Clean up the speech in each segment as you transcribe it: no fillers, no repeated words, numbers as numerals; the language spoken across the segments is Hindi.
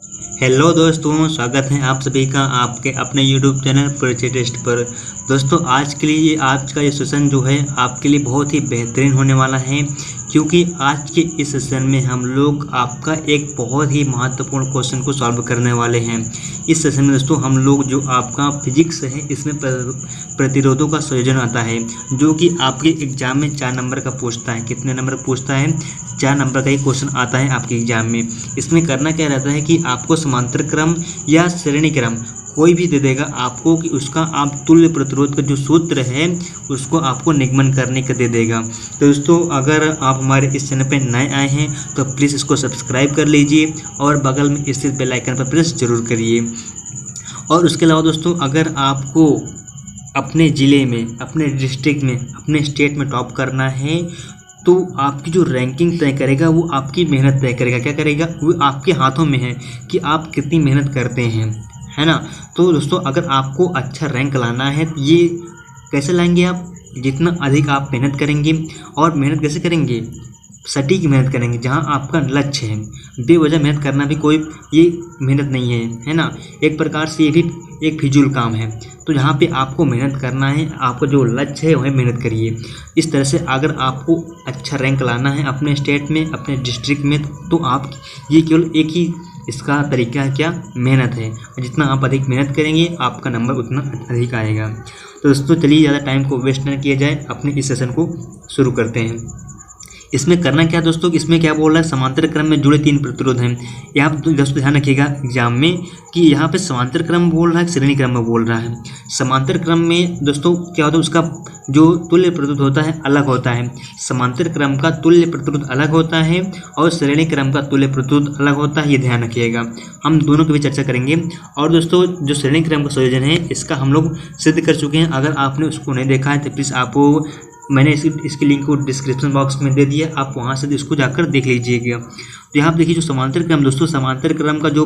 हेलो दोस्तों, स्वागत है आप सभी का आपके अपने यूट्यूब चैनल परिचय टेस्ट पर। दोस्तों आज के लिए आज का ये सेशन जो है आपके लिए बहुत ही बेहतरीन होने वाला है, क्योंकि आज के इस सेशन में हम लोग आपका एक बहुत ही महत्वपूर्ण क्वेश्चन को सॉल्व करने वाले हैं। इस सेशन में दोस्तों हम लोग जो आपका फिजिक्स है इसमें प्रतिरोधों का संयोजन आता है, जो कि आपके एग्जाम में 4 नंबर का पूछता है। कितने नंबर पूछता है? 4 नंबर का ही क्वेश्चन आता है आपके एग्जाम में। इसमें करना क्या रहता है कि आपको समांतर क्रम या श्रेणी क्रम कोई भी दे देगा आपको, कि उसका आप तुल्य प्रतिरोध का जो सूत्र है उसको आपको निगमन करने का दे देगा। तो दोस्तों अगर आप हमारे इस चैनल पर नए आए हैं तो प्लीज़ इसको सब्सक्राइब कर लीजिए और बगल में स्थित बेल आइकन पर प्रेस जरूर करिए। और उसके अलावा दोस्तों अगर आपको अपने ज़िले में, अपने डिस्ट्रिक्ट में, अपने स्टेट में टॉप करना है तो आपकी जो रैंकिंग तय करेगा वो आपकी मेहनत तय करेगा। क्या करेगा? वो आपके हाथों में है कि आप कितनी मेहनत करते हैं, है ना। तो दोस्तों अगर आपको अच्छा रैंक लाना है तो ये कैसे लाएंगे आप? जितना अधिक आप मेहनत करेंगे। और मेहनत कैसे करेंगे? सटीक मेहनत करेंगे, जहां आपका लक्ष्य है। बेवजह मेहनत करना भी कोई ये मेहनत नहीं है ना। एक प्रकार से ये भी एक फिजूल काम है। तो जहाँ पे आपको मेहनत करना है, आपका जो लक्ष्य है वही मेहनत करिए। इस तरह से अगर आपको अच्छा रैंक लाना है अपने स्टेट में, अपने डिस्ट्रिक्ट में, तो आप ये केवल एक ही इसका तरीका है, क्या? मेहनत है। जितना आप अधिक मेहनत करेंगे आपका नंबर उतना अधिक आएगा। तो दोस्तों चलिए ज़्यादा टाइम को वेस्ट न किया जाए, अपने इस सेशन को शुरू करते हैं। इसमें करना क्या दोस्तों? इसमें क्या बोल रहा है? समांतर क्रम में जुड़े 3 प्रतिरोध हैं। यहाँ दोस्तों ध्यान रखिएगा एग्जाम में कि यहाँ पे समांतर क्रम बोल रहा है, श्रेणी क्रम में बोल रहा है। समांतर क्रम में दोस्तों क्या होता है, उसका जो तुल्य प्रतिरोध होता है अलग होता है। समांतर क्रम का तुल्य प्रतिरोध अलग होता है और श्रेणी क्रम का तुल्य प्रतिरोध अलग होता है। ये ध्यान रखिएगा, हम दोनों की भी चर्चा करेंगे। और दोस्तों जो श्रेणी क्रम का संयोजन है इसका हम लोग सिद्ध कर चुके हैं। अगर आपने उसको नहीं देखा है तो प्लीज़ आप मैंने इसकी लिंक को डिस्क्रिप्शन बॉक्स में दे दिया, आप वहां से इसको जाकर देख लीजिएगा। तो यहाँ पर देखिए जो समांतर क्रम दोस्तों, समांतर क्रम का जो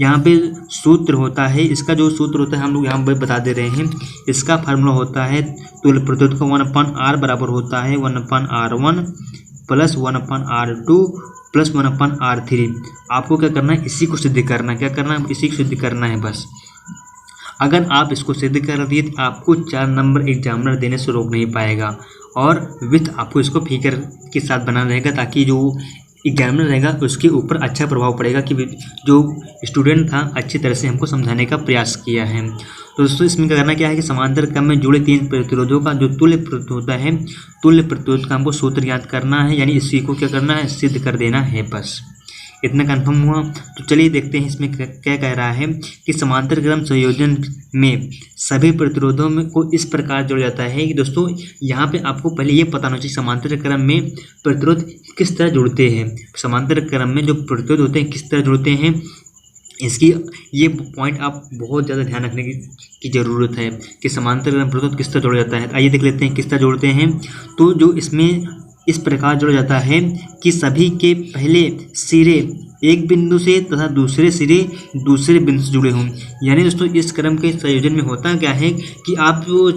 यहाँ पे सूत्र होता है, इसका जो सूत्र होता है हम लोग यहाँ पर बता दे रहे हैं। इसका फार्मूला होता है तुल्य प्रतिरोध का 1/r बराबर होता है 1/r1 plus 1/r2 plus 1/r3। आपको क्या करना है? इसी को सिद्ध करना है। क्या करना है? इसी को सिद्ध करना है बस। अगर आप इसको सिद्ध कर दिए तो आपको 4 नंबर एग्जामिनर देने से रोक नहीं पाएगा। और विथ आपको इसको फिगर के साथ बनाना रहेगा, ताकि जो एग्जामिनर रहेगा उसके ऊपर अच्छा प्रभाव पड़ेगा कि जो स्टूडेंट था अच्छी तरह से हमको समझाने का प्रयास किया है। तो दोस्तों इसमें करना क्या है कि समांतर क्रम में जुड़े 3 प्रतिरोधों का जो तुल्य प्रतिरोध होता है, तुल्य प्रतिरोध का हमको सूत्र याद करना है, यानी इसी को क्या करना है? सिद्ध कर देना है बस। इतना कंफर्म हुआ? तो चलिए देखते हैं इसमें क्या कह रहा है कि समांतर क्रम संयोजन में सभी प्रतिरोधों में को इस प्रकार जोड़ा जाता है कि दोस्तों यहाँ पे आपको पहले ये पता होना चाहिए समांतर क्रम में प्रतिरोध किस तरह जुड़ते हैं। समांतर क्रम में जो प्रतिरोध होते हैं किस तरह जुड़ते हैं, इसकी ये पॉइंट आप बहुत ज़्यादा ध्यान रखने की ज़रूरत है कि समांतर क्रम प्रतिरोध किस तरह जोड़ा जाता है। आइए देख लेते हैं किस तरह जोड़ते हैं। तो जो इसमें इस प्रकार जोड़ा जाता है कि सभी के पहले सिरे एक बिंदु से तथा दूसरे सिरे दूसरे बिंदु से जुड़े हों। यानी दोस्तों इस क्रम के संयोजन में होता क्या है कि आप जो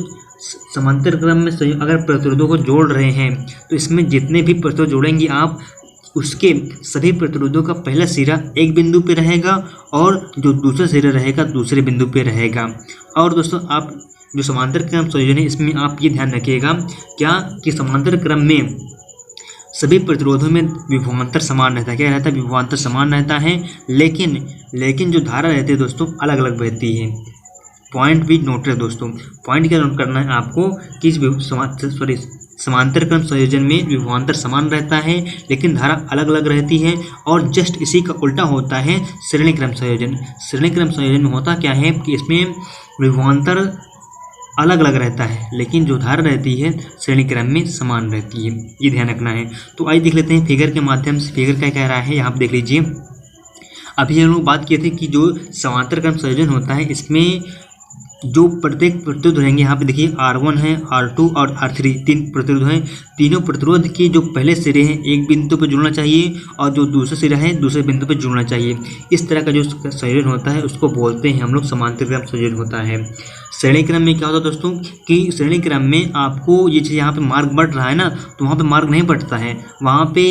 समांतर क्रम में अगर प्रतिरोधों को जोड़ रहे हैं तो इसमें जितने भी प्रतिरोध जोड़ेंगे आप, उसके सभी प्रतिरोधों का पहला सिरा एक बिंदु पे रहेगा और जो दूसरा सिरा रहेगा दूसरे बिंदु पे रहेगा। और दोस्तों आप जो समांतर क्रम संयोजन है इसमें आप ये ध्यान रखिएगा क्या कि समांतर क्रम में सभी प्रतिरोधों में विभवांतर समान रहता है। क्या रहता है? विभवांतर समान रहता है, लेकिन जो धारा रहती है दोस्तों अलग अलग बहती है। पॉइंट भी नोट रहे दोस्तों, पॉइंट क्या नोट करना है आपको कि समांतर क्रम संयोजन में विभवांतर समान रहता है लेकिन धारा अलग अलग रहती है। और जस्ट इसी का उल्टा होता है श्रेणी क्रम संयोजन। श्रेणी क्रम संयोजन में होता क्या है कि इसमें विभवांतर अलग अलग रहता है लेकिन जो धारा रहती है श्रेणी क्रम में समान रहती है। ये ध्यान रखना है। तो आइए देख लेते हैं फिगर के माध्यम से। फिगर क्या कह रहा है यहाँ पे देख लीजिए। अभी हम लोग बात किए थे कि जो समांतर क्रम संयोजन होता है इसमें जो प्रत्येक प्रतिरोध रहेंगे, यहाँ पे देखिए R1 है, R2 और R3 3 प्रतिरोध हैं। तीनों प्रतिरोध के जो पहले सिरे हैं एक बिंदु पर जुड़ना चाहिए और जो दूसरा सिरा है दूसरे बिंदु पर जुड़ना चाहिए। इस तरह का जो संयोजन होता है उसको बोलते हैं हम लोग समांतर क्रम संयोजन होता है। श्रेणी क्रम में क्या होता है दोस्तों कि श्रेणी क्रम में आपको ये चीज़ यहाँ पे मार्क बढ़ रहा है ना, तो वहाँ पे मार्क नहीं बढ़ता है। वहाँ पे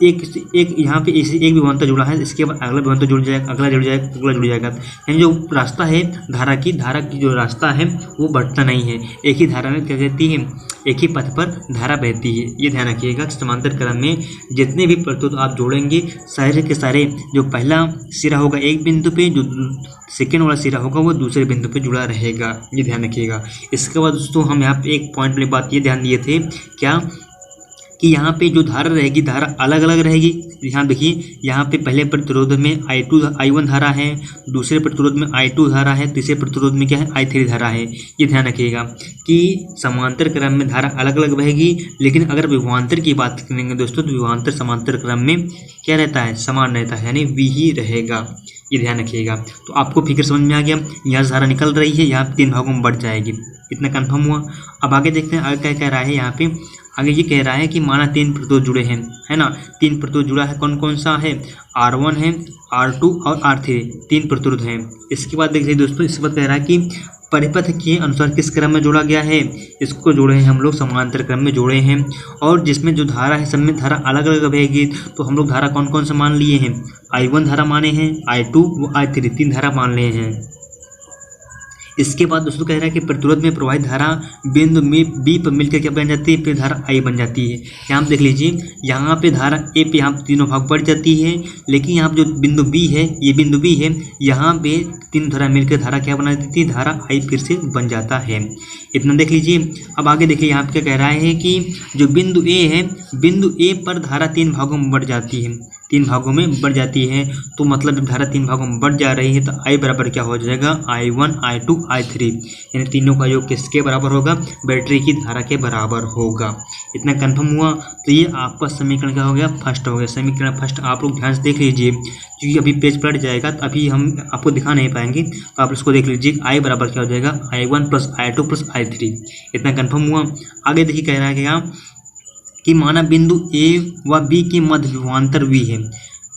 एक एक यहाँ पे इसी एक विभवांतर जुड़ा है, इसके बाद अगला विभवांतर जुड़ जाएगा, अगला जुड़ जाएगा, अगला जुड़ जाएगा। यानी जो रास्ता है धारा की जो रास्ता है वो बढ़ता नहीं है, एक ही धारा में क्या कहती है, एक ही पथ पर धारा बहती है। ये ध्यान रखिएगा। समांतर क्रम में जितने भी प्रस्तुत आप जोड़ेंगे सारे के सारे जो पहला सिरा होगा एक बिंदु पे, जो सेकेंड वाला सिरा होगा वो दूसरे बिंदु पे जुड़ा रहेगा। ये ध्यान रखिएगा। इसके बाद दोस्तों हम यहाँ पे एक पॉइंट में बात ये ध्यान दिए थे क्या कि यहाँ पे जो धारा रहेगी, धारा अलग अलग रहेगी। यहाँ देखिए, यहाँ पे पहले प्रतिरोध में I1 धारा है, दूसरे प्रतिरोध में I2 धारा है, तीसरे प्रतिरोध में क्या है, I3 धारा है। ये ध्यान रखिएगा कि समांतर क्रम में धारा अलग अलग बहेगी, लेकिन अगर विभवांतर की बात करेंगे दोस्तों तो विभवांतर समांतर क्रम में क्या रहता है, समान रहता है, यानी V ही रहेगा। ये ध्यान रखिएगा। तो आपको फिगर समझ में आ गया। यहाँ धारा निकल रही है, यहाँ 3 भागों में बढ़ जाएगी। इतना कंफर्म हुआ। अब आगे देखते हैं आगे क्या कह रहा है। यहाँ पे आगे ये कह रहा है कि माना 3 प्रतिरोध जुड़े हैं, है ना। 3 प्रतिरोध जुड़ा है, कौन कौन सा है, R1 है, R2 और R3, 3 प्रतिरोध हैं। इसके बाद देखिए दोस्तों, इसके बाद कह रहा है कि परिपथ के अनुसार किस क्रम में जोड़ा गया है, इसको जोड़े हैं हम लोग समांतर क्रम में जोड़े हैं। और जिसमें जो धारा है सब में धारा अलग अलग बहेगी, तो हम लोग धारा कौन कौन सा मान लिए हैं, I1 धारा माने हैं, I2 व I3 3 धारा मान लिए हैं। इसके बाद दोस्तों कह रहा है कि प्रतिरोध में प्रवाहित धारा बिंदु में बी पर मिलकर क्या बन जाती है, फिर धारा आई बन जाती है। यहाँ देख लीजिए, यहाँ पे धारा ए पे यहाँ तीनों भाग बढ़ जाती है, लेकिन यहाँ जो बिंदु बी है, ये बिंदु बी है, यहाँ पे 3 धारा मिलकर धारा क्या बना देती है, धारा आई फिर से बन जाता है। इतना देख लीजिए। अब आगे देखिए, यहाँ पे क्या कह रहा है कि जो बिंदु ए है, बिंदु ए पर धारा 3 भागों में बढ़ जाती है, 3 भागों में बढ़ जाती है। तो मतलब जब धारा 3 भागों में बढ़ जा रही है तो I बराबर क्या हो जाएगा, I1 I2 I3, यानी तीनों का योग किसके बराबर होगा, बैटरी की धारा के बराबर होगा। इतना कंफर्म हुआ। तो ये आपका समीकरण क्या हो गया, फर्स्ट हो गया। समीकरण फर्स्ट आप लोग ध्यान से देख लीजिए, क्योंकि अभी पेज पलट जाएगा तो अभी हम आपको दिखा नहीं पाएंगे, तो आप इसको देख लीजिए। I बराबर क्या हो जाएगा, I1 + I2 + I3। इतना कंफर्म हुआ। आगे देखिए कह रहा है कि माना बिंदु ए व बी के मध्य विभवांतर V है।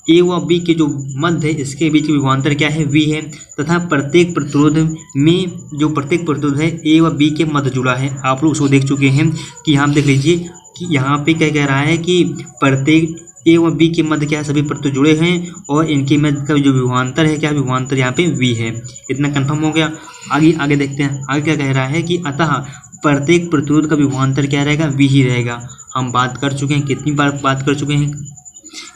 ए व बी के जो मध्य है इसके बीच विभवांतर क्या है, V है, तथा प्रत्येक प्रतिरोध में जो प्रत्येक प्रतिरोध है ए व बी के मध्य जुड़ा है। आप लोग उसको देख चुके हैं कि यहाँ देख लीजिए कि यहाँ पे क्या कह रहा है कि प्रत्येक ए व बी के मध्य क्या है, सभी प्रतिरोध जुड़े हैं और इनके मध्य का जो विभवांतर है, क्या विभवांतर यहाँ पे V है। इतना कंफर्म हो गया। आगे देखते हैं आगे क्या कह रहा है कि अतः प्रत्येक प्रतिरोध का विभवांतर क्या रहेगा, V ही रहेगा। हम बात कर चुके हैं, कितनी बार बात कर चुके हैं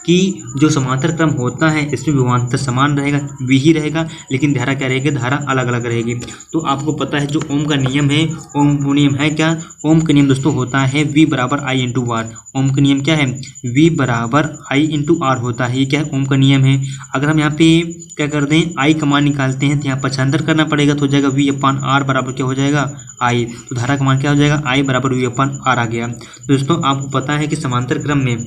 कि जो समांतर क्रम होता है इसमें विभवांतर समान रहेगा, V ही रहेगा, लेकिन धारा क्या रहेगी, धारा अलग अलग रहेगी। तो आपको पता है जो ओम का नियम है, ओम का नियम है क्या, ओम का नियम दोस्तों होता है V बराबर I × R। ओम का नियम क्या है, V बराबर I × R होता है। ये क्या है, ओम का नियम है। अगर हम यहाँ पे क्या कर दें, I का मान निकालते हैं तो यहाँ पक्षांतर करना पड़ेगा, तो हो जाएगा V/R बराबर क्या हो जाएगा, I। तो धारा का मान क्या हो जाएगा, I बराबर V/R आ गया। दोस्तों आपको पता है कि समांतर क्रम में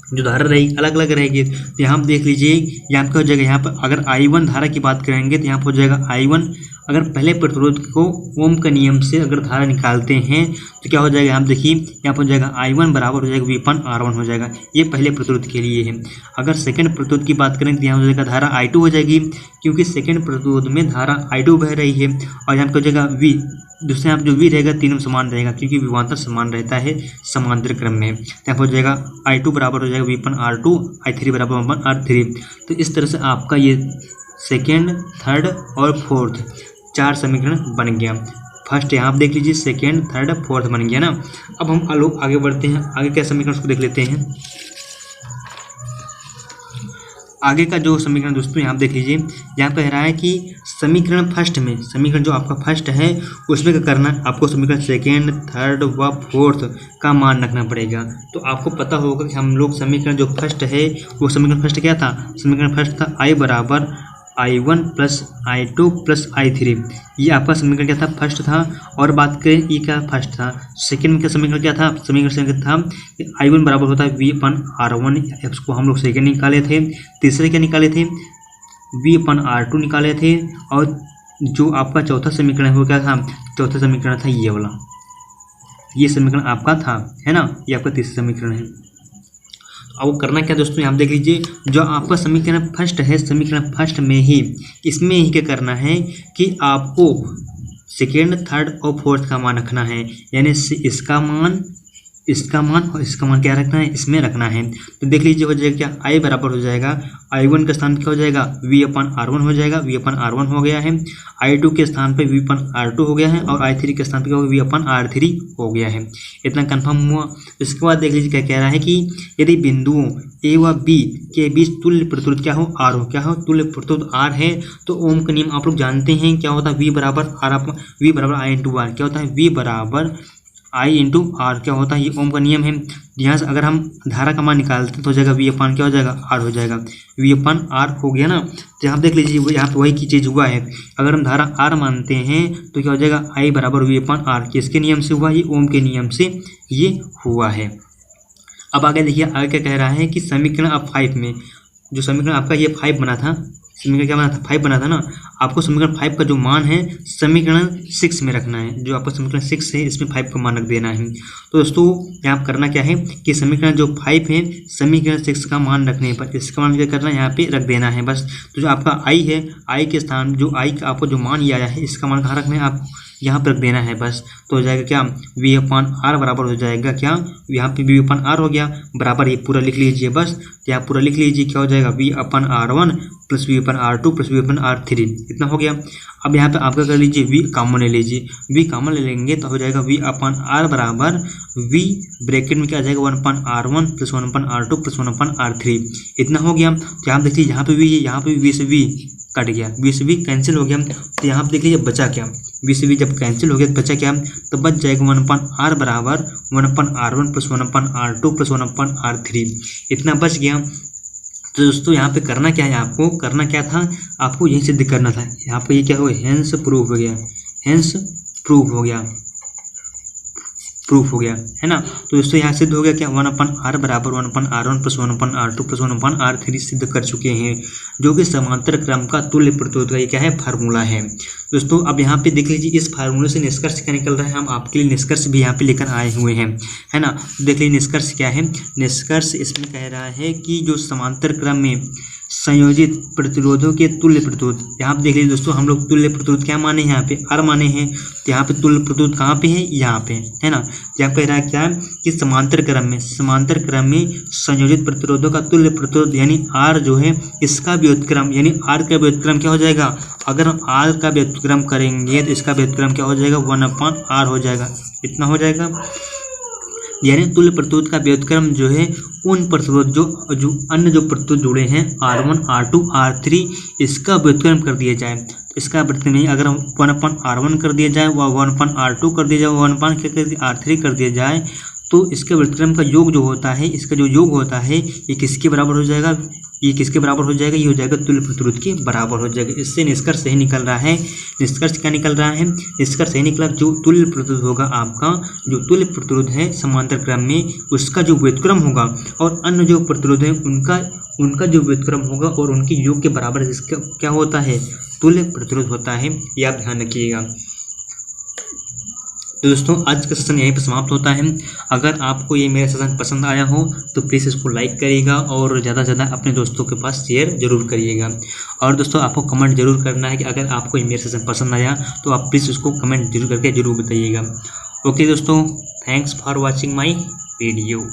जो धारा रहेगी अलग अलग रहेगी। तो यहाँ पर देख लीजिए, यहाँ पर हो जाएगा, यहाँ पर अगर I1 धारा की बात करेंगे तो यहाँ पर हो जाएगा I1। अगर पहले प्रतिरोध को ओम के नियम से अगर धारा निकालते हैं तो क्या हो जाएगा, यहाँ देखिए, यहाँ पर हो जाएगा I1 बराबर हो जाएगा V/R1 हो जाएगा। ये पहले प्रतिरोध के लिए है। अगर सेकंड प्रतिरोध की बात करें तो यहाँ हो जाएगा धारा I2 हो जाएगी, क्योंकि सेकंड प्रतिरोध में धारा I2 बह रही है। और यहाँ पर हो जाएगा V, दूसरे यहाँ पर जो V रहेगा तीनों समान रहेगा, क्योंकि विभवांतर समान रहता है समांतर क्रम में। यहाँ पर हो जाएगा I2 बराबर हो जाएगा V/R2, I3 बराबर V/R3। तो इस तरह से आपका ये सेकेंड, थर्ड और फोर्थ 4 समीकरण बन गया। फर्स्ट यहाँ आप देख लीजिए, सेकेंड, थर्ड, फोर्थ बन गया ना। अब हम लोग आगे बढ़ते हैं, आगे क्या समीकरण उसको देख लेते हैं। आगे का जो समीकरण दोस्तों यहाँ देख लीजिए, यहाँ कह रहा है कि समीकरण फर्स्ट में, समीकरण जो आपका फर्स्ट है उसमें क्या करना है, आपको समीकरण सेकेंड, थर्ड व फोर्थ का मान रखना पड़ेगा। तो आपको पता होगा कि हम लोग समीकरण जो फर्स्ट है वो समीकरण फर्स्ट क्या था, समीकरण फर्स्ट था I बराबर I1 + I2 + I3। ये आपका समीकरण क्या था, फर्स्ट था। और बात करें ये क्या फर्स्ट था, सेकंड का समीकरण क्या था, समीकरण था कि I1 बराबर होता है V/R1, इसको हम लोग सेकंड निकाले थे। तीसरे क्या निकाले थे, V/R2 निकाले थे। और जो आपका चौथा समीकरण है वो क्या था, चौथा समीकरण था ये वाला, ये समीकरण आपका था, है ना। ये आपका तीसरा समीकरण है। अब करना क्या दोस्तों, यहाँ देख लीजिए, जो आपका समीकरण फर्स्ट है, समीकरण फर्स्ट में ही इसमें ही क्या करना है कि आपको सेकेंड, थर्ड और फोर्थ का मान रखना है। यानी इसका मान इसका मान और इसका मान क्या रखना है, इसमें रखना है। तो देख लीजिए हो जाएगा क्या, आई बराबर हो जाएगा I1 के स्थान पे क्या हो जाएगा, V/R1 हो जाएगा, V/R1 हो गया है। I2 के स्थान पे V/R2 हो गया है और I3 के स्थान पे क्या होगा, V/R3 हो गया है। इतना कंफर्म हुआ। इसके बाद देख लीजिए क्या कह रहा है कि यदि बिंदुओं ए व बी के बीच तुल्य प्रतिरोध क्या हो, R हो, क्या हो, तुल्य प्रतिरोध R है, तो ओम का नियम आप लोग जानते हैं क्या होता है, V बराबर I/R, क्या होता है, V बराबर I/R क्या होता है, ये ओम का नियम है। यहाँ से अगर हम धारा का मान निकालते हैं तो हो जाएगा V/, क्या हो जाएगा, R हो जाएगा, V/R हो गया ना। तो यहाँ देख लीजिए यहाँ पे वही की चीज़ हुआ है। अगर हम धारा R मानते हैं तो क्या हो जाएगा, I बराबर V/R, किसके नियम से हुआ, ये ओम के नियम से ये हुआ है। अब आगे देखिए आगे क्या कह रहा है कि समीकरण अब 5 में, जो समीकरण आपका ये 5 बना था, समीकरण क्या बना था, 5 बना था ना, आपको समीकरण 5 का जो मान है समीकरण 6 में रखना है। जो आपका समीकरण 6 है इसमें 5 का मान रख देना है। तो दोस्तों यहाँ पर करना क्या है कि समीकरण जो 5 है समीकरण 6 का मान रखने पर इसका मान क्या करना है, यहाँ पे रख देना है बस। तो जो आपका I है, I के स्थान जो I का आपको जो मान ये आया है इसका मान कहाँ रखना है, आप यहाँ पर रख देना है बस। तो हो जाएगा क्या, V/R बराबर हो जाएगा क्या, यहाँ पे V/R हो गया बराबर, ये पूरा लिख लीजिए बस। तो यहाँ पूरा लिख लीजिए क्या हो जाएगा, V/R1 plus V/R2 plus V/R3, इतना हो गया। अब यहाँ पे आपका कर लीजिए V कॉमन ले लीजिए, V कॉमन ले लेंगे तो हो जाएगा V/R बराबर V ब्रैकेट में क्या आ जाएगा 1/R1 plus 1/R2 plus 1/R3, इतना हो गया। तो यहाँ देखिए यहाँ पे V है, यहाँ पे V से V कट गया, V से V कैंसिल हो गया। तो यहाँ पे देख लीजिए बचा क्या, V से V जब कैंसिल हो गया तो बचा क्या, तो बच जाएगा 1/R बराबर 1/R1 plus 1/R2 plus 1/R3, इतना बच गया। तो दोस्तों यहाँ पे करना क्या है, आपको करना क्या था, आपको यही सिद्ध करना था। यहाँ पे ये क्या हो गया, हेंस प्रूफ हो गया, हेंस प्रूफ हो गया, प्रूफ हो गया है ना। तो दोस्तों यहाँ सिद्ध हो गया क्या, 1/R बराबर 1/R1 plus 1/R2 plus 1/R3 सिद्ध कर चुके हैं, जो कि समांतर क्रम का तुल्य प्रतिरोध का ये क्या है, फार्मूला है। दोस्तों अब यहाँ पे देख लीजिए इस फार्मूले से निष्कर्ष क्या निकल रहा है, हम आपके लिए निष्कर्ष भी यहाँ पे लेकर आए हुए हैं, है ना। देख लीजिए निष्कर्ष क्या है, निष्कर्ष इसमें कह रहा है कि जो समांतर क्रम में संयोजित प्रतिरोधों के तुल्य प्रतिरोध, यहाँ पे देख लीजिए दोस्तों हम लोग तुल्य प्रतिरोध क्या माने हैं, यहाँ पे R माने हैं। तो यहाँ पे तुल्य प्रतिरोध कहाँ पे है, यहाँ पे है ना। यहाँ कह रहा है क्या कि समांतर क्रम में संयोजित प्रतिरोधों का तुल्य प्रतिरोध यानी R जो है इसका व्युत्क्रम, यानी R का व्युत्क्रम क्या हो जाएगा, अगर हम R का व्युत्क्रम करेंगे तो इसका व्युत्क्रम क्या हो जाएगा, 1/R हो जाएगा, इतना हो जाएगा। यानी तुल्य प्रतिरोध का व्युत्क्रम जो है उन प्रतिरोध जो अन्य जो प्रतिरोध जुड़े हैं R1 R2 R3 इसका व्युत्क्रम कर दिया जाए। इसका व्युत्क्रम अगर हम 1/R1 कर दिया जाए, वह 1/R2 कर दिया जाए, 1/R3 कर दिया जाए, तो इसके व्युत्क्रम का योग जो होता है, इसका जो योग होता है ये किसके बराबर हो जाएगा, ये किसके बराबर हो जाएगा, ये हो जाएगा तुल्य प्रतिरोध के बराबर हो जाएगा। इससे निष्कर्ष सही निकल रहा है। निष्कर्ष क्या निकल रहा है, निष्कर्ष सही निकला, जो तुल्य प्रतिरोध होगा आपका, जो तुल्य प्रतिरोध है समांतर क्रम में उसका जो व्युत्क्रम होगा और अन्य जो प्रतिरोध है उनका जो व्युत्क्रम होगा और उनके योग के बराबर इसका क्या होता है, तुल्य प्रतिरोध होता है। ये आप ध्यान रखिएगा। तो दोस्तों आज का सेशन यहीं पर समाप्त होता है। अगर आपको ये मेरा सेशन पसंद आया हो तो प्लीज़ इसको लाइक करिएगा और ज़्यादा से ज़्यादा अपने दोस्तों के पास शेयर जरूर करिएगा। और दोस्तों आपको कमेंट जरूर करना है कि अगर आपको ये मेरा सेशन पसंद आया तो आप प्लीज़ उसको कमेंट जरूर करके जरूर बताइएगा। ओके दोस्तों, thanks for watching my video.